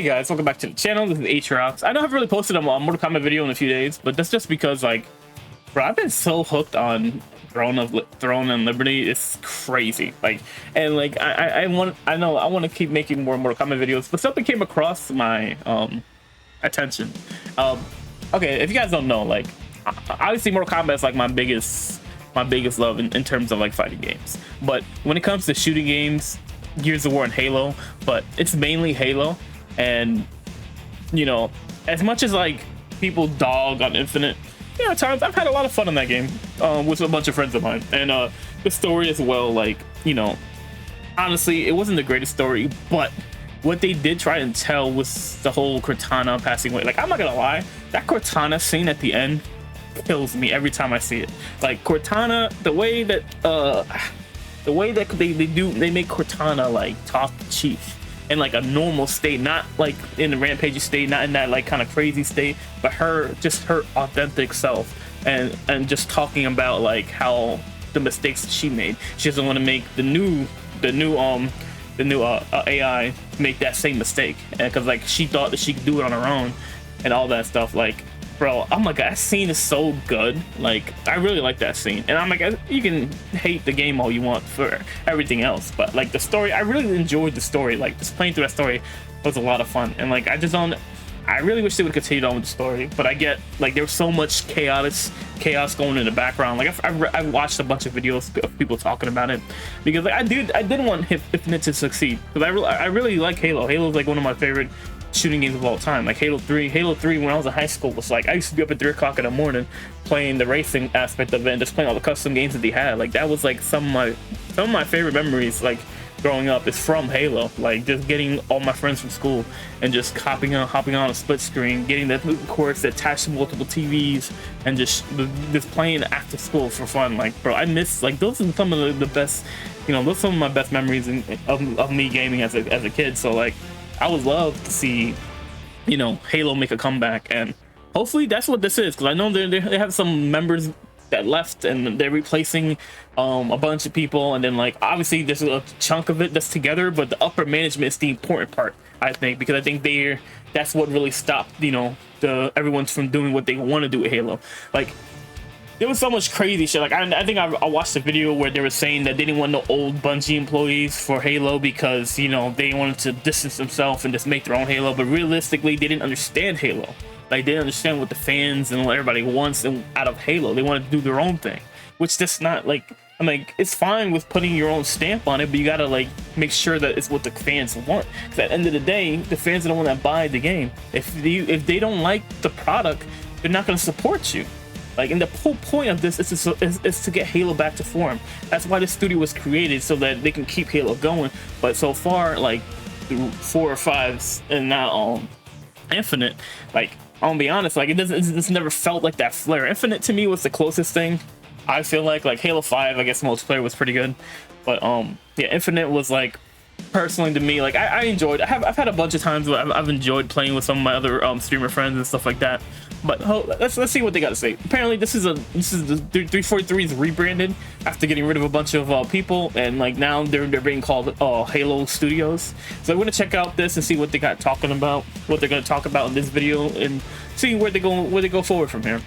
Hey guys, welcome back to the channel. This is Aatrox. I know I haven't really posted a Mortal Kombat video in a few days, but that's just because, like, bro, I've been so hooked on Throne and Liberty. It's crazy. Like, and like, I want to keep making more Mortal Kombat videos, but something came across my attention. Okay, if you guys don't know, like, obviously Mortal Kombat is like my biggest love in terms of like fighting games. But when it comes to shooting games, Gears of War and Halo, but it's mainly Halo. And you know, as much as like people dog on Infinite, you know, at times I've had a lot of fun in that game with a bunch of friends of mine. And the story as well, like, you know, honestly, it wasn't the greatest story, but what they did try and tell was the whole Cortana passing away. Like, I'm not gonna lie, that Cortana scene at the end kills me every time I see it. Like, Cortana, the way that they make Cortana like talk to Chief in like a normal state, not like in the rampage state, not in that like kind of crazy state, but her authentic self, and just talking about like how the mistakes that she made. She doesn't want to make the new AI make that same mistake, because like she thought that she could do it on her own and all that stuff. Like, bro, I'm like, that scene is so good. Like, I really like that scene. And I'm like, you can hate the game all you want for everything else, but like the story, I really enjoyed the story. Like, just playing through that story was a lot of fun. And like, I really wish they would have continued on with the story, but I get like there was so much chaos going in the background. Like, I watched a bunch of videos of people talking about it, because like I didn't want Infinite to succeed, because I really like Halo. Halo's like one of my favorite shooting games of all time. Like Halo 3 when I was in high school was like, I used to be up at 3 o'clock in the morning playing the racing aspect of it and just playing all the custom games that they had. Like, that was like some of my favorite memories, like growing up, is from Halo. Like, just getting all my friends from school and just hopping on a split screen, getting the cords that attach to multiple TVs, and just playing after school for fun. Like, bro, I miss, like, those are some of the best, you know, those are some of my best memories of me gaming as a kid. So like, I would love to see, you know, Halo make a comeback, and hopefully that's what this is, because I know they have some members that left and they're replacing a bunch of people, and then like obviously there's a chunk of it that's together, but the upper management is the important part, I think, because I think that's what really stopped, you know, everyone from doing what they want to do with Halo. Like, there was so much crazy shit. Like, I think I watched a video where they were saying that they didn't want no old Bungie employees for Halo because, you know, they wanted to distance themselves and just make their own Halo. But realistically, they didn't understand Halo. Like, they didn't understand what the fans and what everybody wants out of Halo. They wanted to do their own thing, which just not like, I'm like, it's fine with putting your own stamp on it, but you gotta like make sure that it's what the fans want. Because at the end of the day, the fans are the one that buy the game. If they don't like the product, they're not gonna support you. Like, and the whole point of this is to get Halo back to form. That's why the studio was created, so that they can keep Halo going. But so far, like 4 or 5 and now Infinite, like, I'll be honest, like, it's never felt like that flair. Infinite to me was the closest thing. I feel like Halo 5, I guess multiplayer was pretty good, but yeah, Infinite was like, personally to me, like, I enjoyed. I've had a bunch of times where I've enjoyed playing with some of my other streamer friends and stuff like that. But let's see what they got to say. Apparently, this is the 343 is rebranded after getting rid of a bunch of people, and like now they're being called Halo Studios. So I'm gonna check out this and see what they got talking about, what they're gonna talk about in this video, and see where they go forward from here.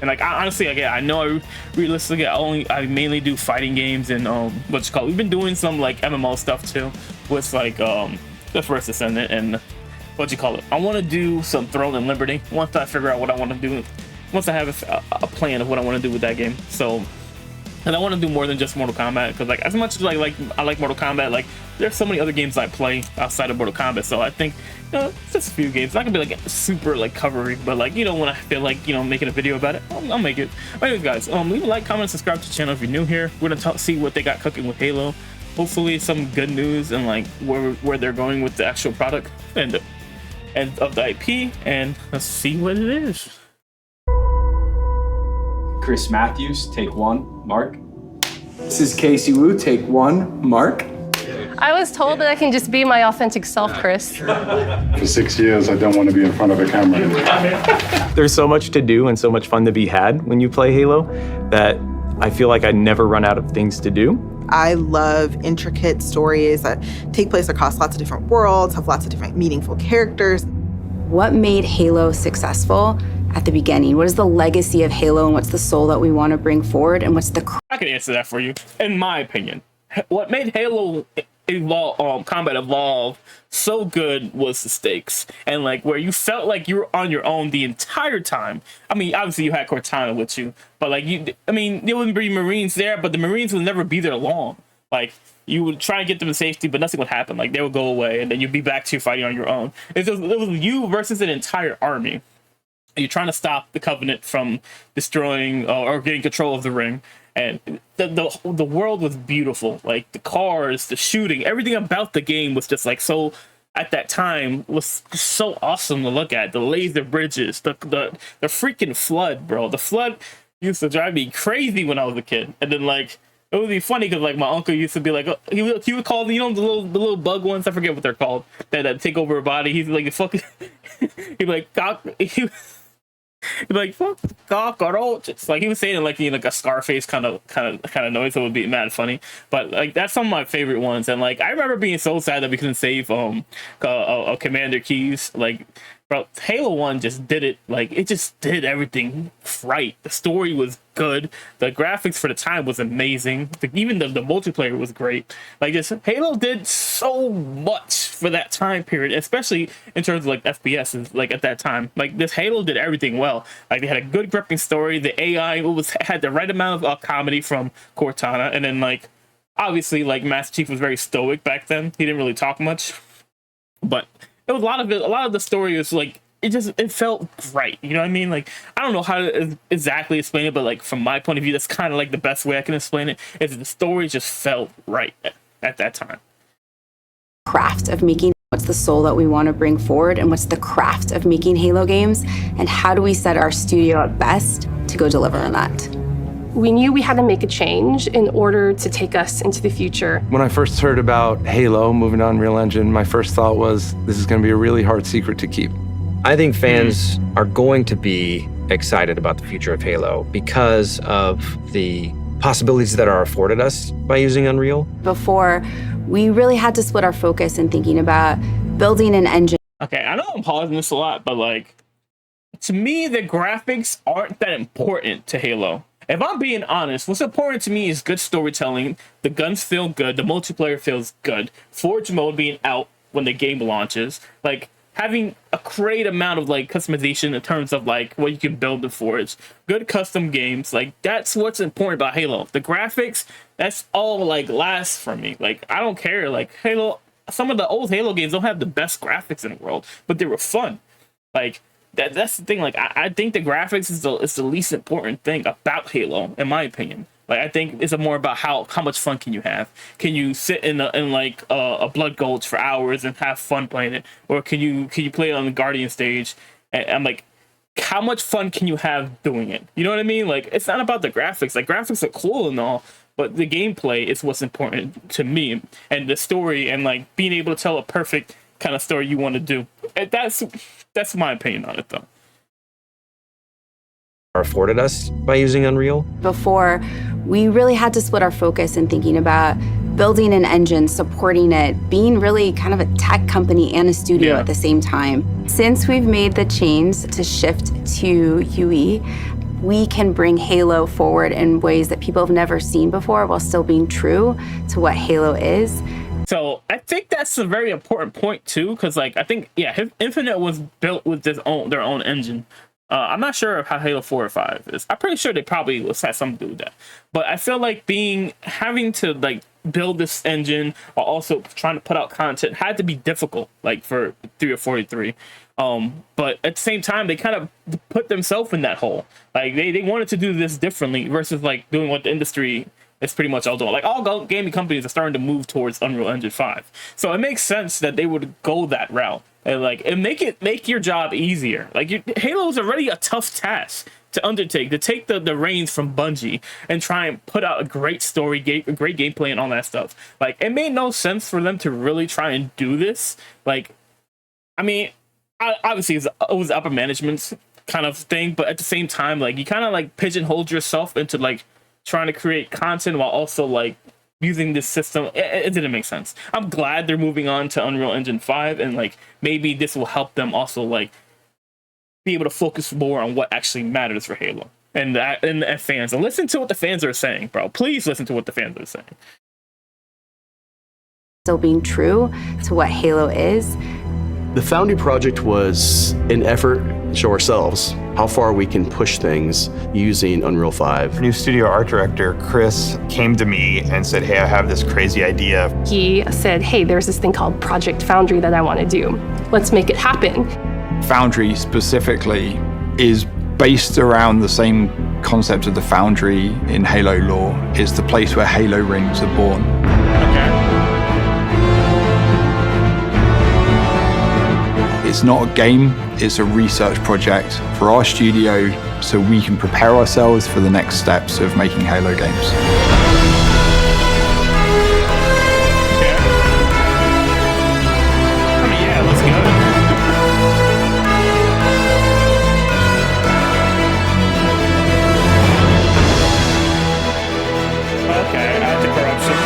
And like, honestly, again, I know realistically I mainly do fighting games and what's it called. We've been doing some like MMO stuff too, with like the First Ascendant and what you call it. I want to do some Throne and Liberty once I figure out what I want to do. Once I have a plan of what I want to do with that game. So, and I want to do more than just Mortal Kombat, because like, as much as I like Mortal Kombat, like, there's so many other games I play outside of Mortal Kombat. So I think, you know, it's just a few games. It's not gonna be like super like covery, but like, you know, when I feel like, you know, making a video about it, I'll make it. But anyways, guys, leave a like, comment, subscribe to the channel if you're new here. We're gonna see what they got cooking with Halo. Hopefully some good news and like where they're going with the actual product and of the IP, and let's see what it is. Chris Matthews, take 1. Mark. This is Casey Wu, take 1. Mark. I was told that I can just be my authentic self, Chris. For 6 years, I don't want to be in front of a camera. There's so much to do and so much fun to be had when you play Halo that I feel like I never run out of things to do. I love intricate stories that take place across lots of different worlds, have lots of different meaningful characters. What made Halo successful at the beginning? What is the legacy of Halo, and what's the soul that we want to bring forward, and what's the... I can answer that for you. In my opinion, what made Halo combat evolve so good was the stakes, and like where you felt like you were on your own the entire time. I mean, obviously you had Cortana with you, but like there wouldn't be Marines there, but the Marines would never be there long. Like, you would try and get them to safety, but nothing would happen. Like, they would go away, and then you'd be back to fighting on your own. It was you versus an entire army. You're trying to stop the Covenant from destroying or getting control of the ring. And the world was beautiful. Like, the cars, the shooting, everything about the game was just like so, at that time, was so awesome to look at. The laser bridges, the freaking flood, bro. The flood used to drive me crazy when I was a kid. And then, like, it would be funny because, like, my uncle used to be like, he would call, you know, the little bug ones, I forget what they're called, that take over a body. He's like, fucking, he'd be like, he'd be like, fuck cockroach. It's like he was saying it like, you know, like a Scarface kind of noise. So it would be mad funny. But like, that's some of my favorite ones. And like, I remember being so sad that we couldn't save Commander Keyes. Like, bro, Halo 1 just did it. Like, it just did everything right. The story was good. The graphics for the time was amazing. Even the multiplayer was great. Like, just Halo did so much for that time period, especially in terms of like FPS. Like, at that time, like, this Halo did everything well. Like, they had a good gripping story. The AI had the right amount of comedy from Cortana, and then like, obviously, like, Master Chief was very stoic back then. He didn't really talk much, but it was a lot of the story was like, it felt right. You know what I mean? Like, I don't know how to exactly explain it, but like, from my point of view, that's kind of like the best way I can explain it, is the story just felt right at that time. Craft of making, what's the soul that we want to bring forward, and what's the craft of making Halo games, and how do we set our studio at best to go deliver on that? We knew we had to make a change in order to take us into the future. When I first heard about Halo moving on Unreal Engine, my first thought was, this is going to be a really hard secret to keep. I think fans are going to be excited about the future of Halo because of the possibilities that are afforded us by using Unreal. Before, we really had to split our focus in thinking about building an engine. Okay, I know I'm pausing this a lot, but like, to me, the graphics aren't that important to Halo. If I'm being honest, what's important to me is good storytelling. The guns feel good. The multiplayer feels good. Forge mode being out when the game launches. Like, having a great amount of like customization in terms of like what you can build in Forge. Good custom games. Like, that's what's important about Halo. The graphics, that's all like last for me. Like, I don't care. Like, Halo, some of the old Halo games don't have the best graphics in the world, but they were fun. Like, that's the thing. Like, I think the graphics is the least important thing about Halo, in my opinion. Like, I think it's more about how much fun can you have. Can you sit in like a Blood Gulch for hours and have fun playing it, or can you play it on the Guardian stage? And I'm like, how much fun can you have doing it? You know what I mean? Like, it's not about the graphics. Like, graphics are cool and all, but the gameplay is what's important to me, and the story, and like being able to tell a perfect kind of story you want to do. And that's my opinion on it, though. Are afforded us by using Unreal. Before, we really had to split our focus in thinking about building an engine, supporting it, being really kind of a tech company and a studio at the same time. Since we've made the change to shift to UE, we can bring Halo forward in ways that people have never seen before while still being true to what Halo is. So I think that's a very important point too, because like, I think, yeah, Infinite was built with their own engine. I'm not sure how Halo 4 or 5 is. I'm pretty sure they probably had something to do with that. But I feel like having to like build this engine while also trying to put out content had to be difficult, like for 3 or 43. But at the same time, they kind of put themselves in that hole. Like, they wanted to do this differently versus like doing what the industry is pretty much all doing. Like, all gaming companies are starting to move towards Unreal Engine 5. So it makes sense that they would go that route. And like, and make your job easier. Like, Halo is already a tough task to undertake, to take the reins from Bungie and try and put out a great story, a great gameplay, and all that stuff. Like, it made no sense for them to really try and do this. Like, I mean, obviously it was upper management's kind of thing, but at the same time, like, you kind of like pigeonholed yourself into like trying to create content while also like using this system, it didn't make sense. I'm glad they're moving on to Unreal Engine 5, and like maybe this will help them also like be able to focus more on what actually matters for Halo and fans, and listen to what the fans are saying, bro. Please listen to what the fans are saying. Still being true to what Halo is. The Foundry project was an effort to show ourselves how far we can push things using Unreal 5. New studio art director, Chris, came to me and said, hey, I have this crazy idea. He said, hey, there's this thing called Project Foundry that I want to do. Let's make it happen. Foundry specifically is based around the same concept of the Foundry in Halo lore. It's the place where Halo rings are born. It's not a game, it's a research project for our studio so we can prepare ourselves for the next steps of making Halo games. I mean, yeah, let's go. Okay, anti-corruption.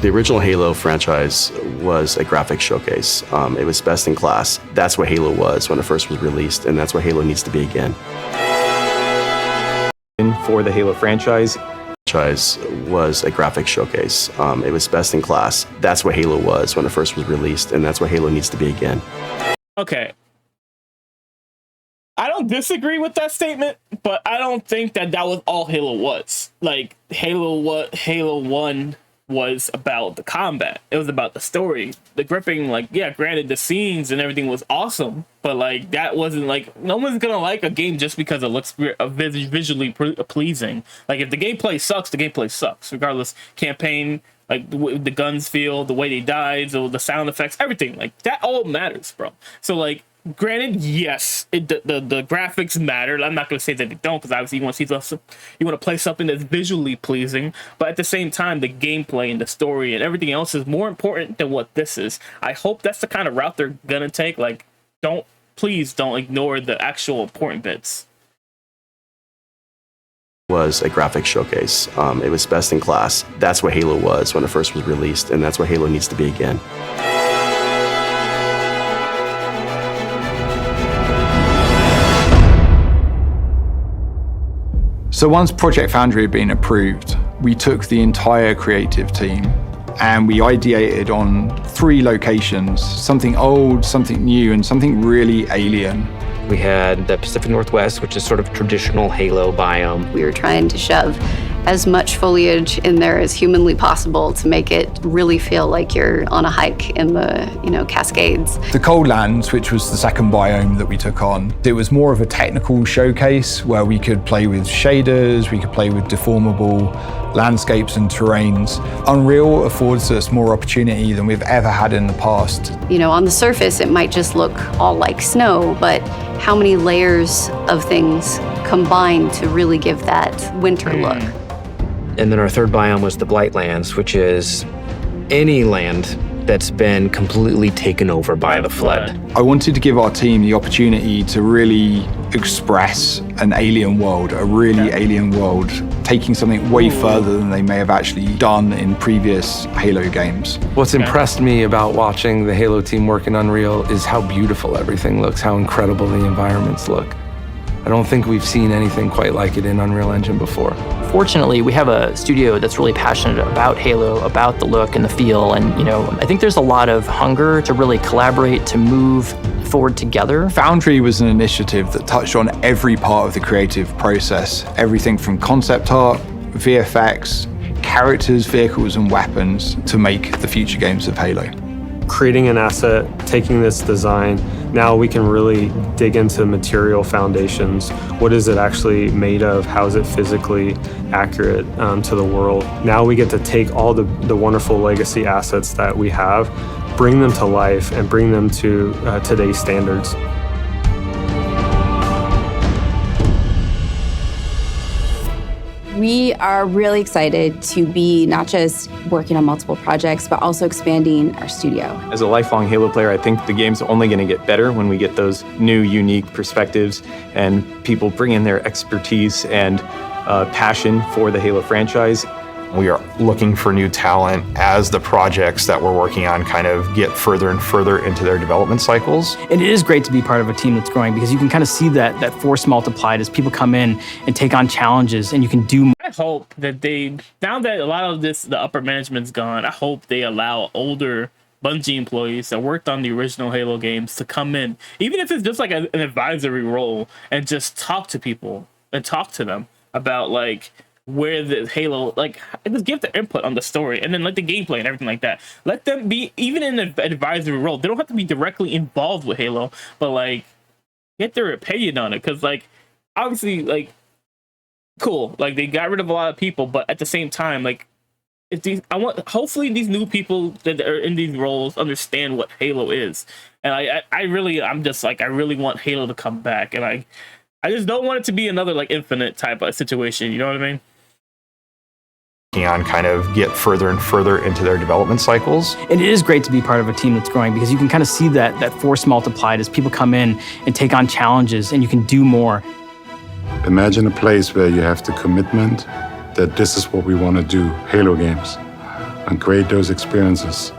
The original Halo franchise was a graphics showcase. It was best in class. That's what Halo was when it first was released, and that's what Halo needs to be again. For the Halo franchise was a graphics showcase. It was best in class. That's what Halo was when it first was released, and that's what Halo needs to be again. Okay. I don't disagree with that statement, but I don't think that was all Halo was. Like, Halo 1 was about the combat. It was about the story. The gripping, like, yeah, granted, the scenes and everything was awesome, but, like, that wasn't, like, no one's gonna like a game just because it looks visually pleasing. Like, if the gameplay sucks, the gameplay sucks, regardless. Campaign, like, the guns feel, the way they died, so the sound effects, everything. Like, that all matters, bro. So, like, granted, yes, the graphics matter. I'm not going to say that they don't, because obviously you want to play something that's visually pleasing, but at the same time, the gameplay and the story and everything else is more important than what this is. I hope that's the kind of route they're going to take. Like, please don't ignore the actual important bits. Was a graphics showcase. It was best in class. That's what Halo was when it first was released, and that's what Halo needs to be again. So once Project Foundry had been approved, we took the entire creative team and we ideated on 3 locations, something old, something new, and something really alien. We had the Pacific Northwest, which is sort of traditional Halo biome. We were trying to shove as much foliage in there as humanly possible to make it really feel like you're on a hike in the, Cascades. The Coldlands, which was the second biome that we took on, it was more of a technical showcase where we could play with shaders, we could play with deformable landscapes and terrains. Unreal affords us more opportunity than we've ever had in the past. On the surface, it might just look all like snow, but how many layers of things combine to really give that winter look? And then our third biome was the Blightlands, which is any land that's been completely taken over by the flood. I wanted to give our team the opportunity to really express an alien world, a really alien world, taking something way further than they may have actually done in previous Halo games. What's impressed me about watching the Halo team work in Unreal is how beautiful everything looks, how incredible the environments look. I don't think we've seen anything quite like it in Unreal Engine before. Fortunately, we have a studio that's really passionate about Halo, about the look and the feel, and I think there's a lot of hunger to really collaborate, to move forward together. Foundry was an initiative that touched on every part of the creative process, everything from concept art, VFX, characters, vehicles, and weapons to make the future games of Halo. Creating an asset, taking this design, now we can really dig into material foundations. What is it actually made of? How is it physically accurate to the world? Now we get to take all the wonderful legacy assets that we have, bring them to life, and bring them to today's standards. We are really excited to be not just working on multiple projects, but also expanding our studio. As a lifelong Halo player, I think the game's only going to get better when we get those new, unique perspectives and people bring in their expertise and passion for the Halo franchise. We are looking for new talent as the projects that we're working on kind of get further and further into their development cycles. And it is great to be part of a team that's growing because you can kind of see that force multiplied as people come in and take on challenges, and you can do more. I hope that now that a lot of the upper management's gone, I hope they allow older Bungie employees that worked on the original Halo games to come in, even if it's just like an advisory role, and just talk to people and talk to them about like where the Halo, like, just give their input on the story and then like the gameplay and everything like that. Let them be even in an advisory role. They don't have to be directly involved with Halo, but like get their opinion on it, because like obviously like cool, like they got rid of a lot of people, but at the same time, like hopefully these new people that are in these roles understand what Halo is. And I really want Halo to come back, and I just don't want it to be another like Infinite type of situation, you know what I mean? On kind of get further and further into their development cycles. And it is great to be part of a team that's growing because you can kind of see that force multiplied as people come in and take on challenges, and you can do more. Imagine a place where you have the commitment that this is what we want to do, Halo games, and create those experiences.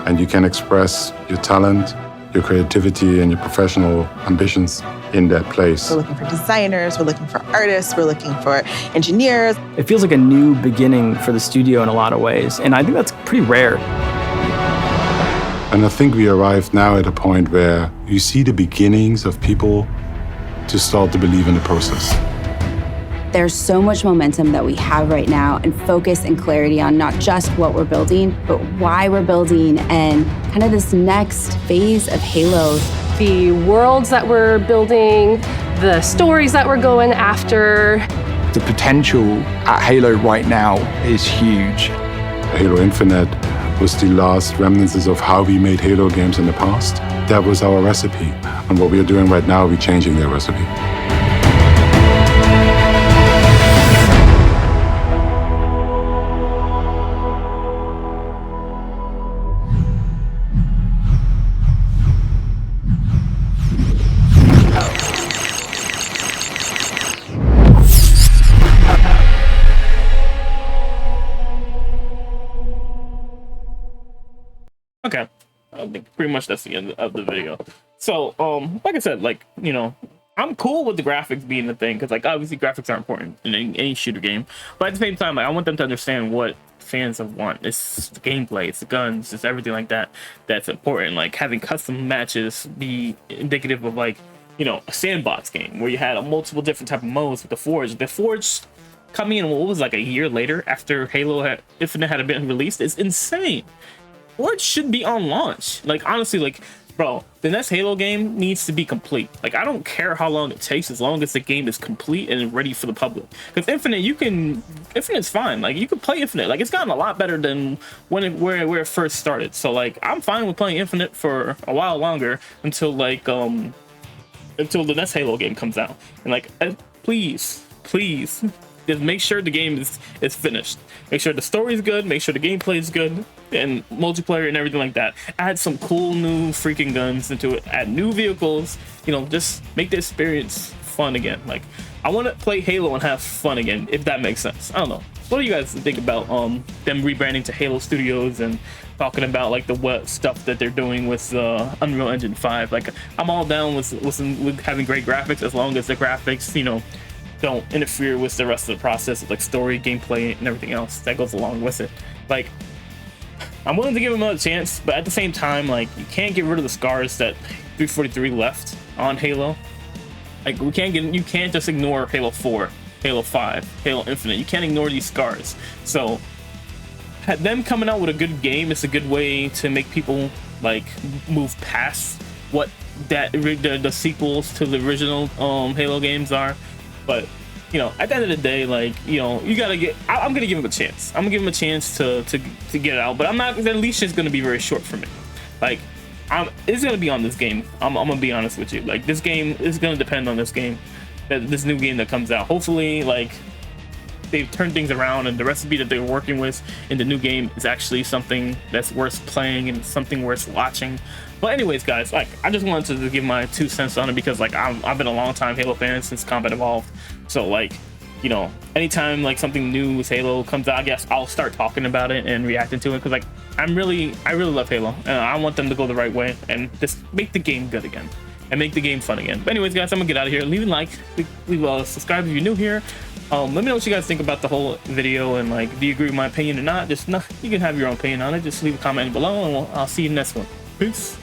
And you can express your talent, your creativity, and your professional ambitions in that place. We're looking for designers, we're looking for artists, we're looking for engineers. It feels like a new beginning for the studio in a lot of ways, and I think that's pretty rare. And I think we arrived now at a point where you see the beginnings of people to start to believe in the process. There's so much momentum that we have right now, and focus and clarity on not just what we're building, but why we're building and kind of this next phase of Halo. The worlds that we're building, the stories that we're going after. The potential at Halo right now is huge. Halo Infinite was the last remnants of how we made Halo games in the past. That was our recipe. And what we are doing right now, we're changing that recipe. Okay, I think pretty much that's the end of the video. So, like I said, like, you know, I'm cool with the graphics being the thing, because like obviously graphics are important in any shooter game, but at the same time, like, I want them to understand what fans want. It's the gameplay, it's the guns, it's everything like that that's important. Like having custom matches be indicative of, like, you know, a sandbox game where you had a multiple different type of modes with the Forge. The Forge coming in, what was like a year later after Halo Infinite had been released, is insane. Forge should be on launch. Like, honestly, like, bro, the next Halo game needs to be complete. Like, I don't care how long it takes, as long as the game is complete and ready for the public. Because Infinite, Infinite's fine. Like, you can play Infinite. Like, it's gotten a lot better than where it first started. So, like, I'm fine with playing Infinite for a while longer until, like, until the next Halo game comes out. And, like, please, just make sure the game is finished. Make sure the story is good. Make sure the gameplay is good, and multiplayer and everything like that. Add some cool new freaking guns into it. Add new vehicles. You know, just make the experience fun again. Like, I want to play Halo and have fun again, if that makes sense. I don't know. What do you guys think about them rebranding to Halo Studios and talking about like the web stuff that they're doing with Unreal Engine 5? Like, I'm all down with having great graphics, as long as the graphics, you know, don't interfere with the rest of the process of like story, gameplay, and everything else that goes along with it. Like, I'm willing to give him another chance, but at the same time, like, you can't get rid of the scars that 343 left on Halo. Like, you can't just ignore Halo 4, Halo 5, Halo Infinite. You can't ignore these scars. So them coming out with a good game is a good way to make people like move past what the sequels to the original Halo games are. But, you know, at the end of the day, like, you know, you gotta I'm gonna give him a chance. I'm gonna give him a chance to get it out, but I'm not. The leash is gonna be very short for me. Like, it's gonna be on this game. I'm gonna be honest with you. Like, this game is gonna depend on this game, this new game that comes out. Hopefully, like, they've turned things around and the recipe that they're working with in the new game is actually something that's worth playing and something worth watching. But anyways, guys, like, I just wanted to give my 2 cents on it, because like I've been a long time Halo fan since Combat Evolved. So like, you know, anytime like something new with Halo comes out, I guess I'll start talking about it and reacting to it, because like I really love Halo, and I want them to go the right way and just make the game good again and make the game fun again. But anyways, guys, I'm gonna get out of here. Leave a like, subscribe if you're new here. Let me know what you guys think about the whole video, and like, do you agree with my opinion or not? You can have your own opinion on it. Just leave a comment below, and I'll see you in the next one. Peace.